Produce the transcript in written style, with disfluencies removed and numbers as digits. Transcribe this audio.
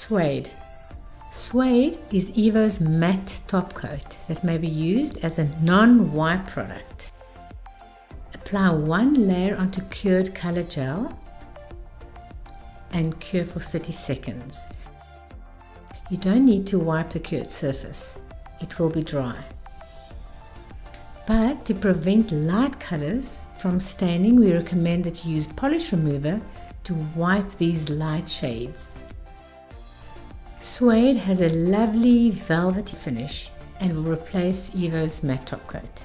Suede. Suede is EVO's matte top coat that may be used as a non-wipe product. Apply one layer onto cured color gel and cure for 30 seconds. You don't need to wipe the cured surface, it will be dry. But to prevent light colors from staining, we recommend that you use polish remover to wipe these light shades. Suede has a lovely velvety finish and will replace EVO's matte top coat.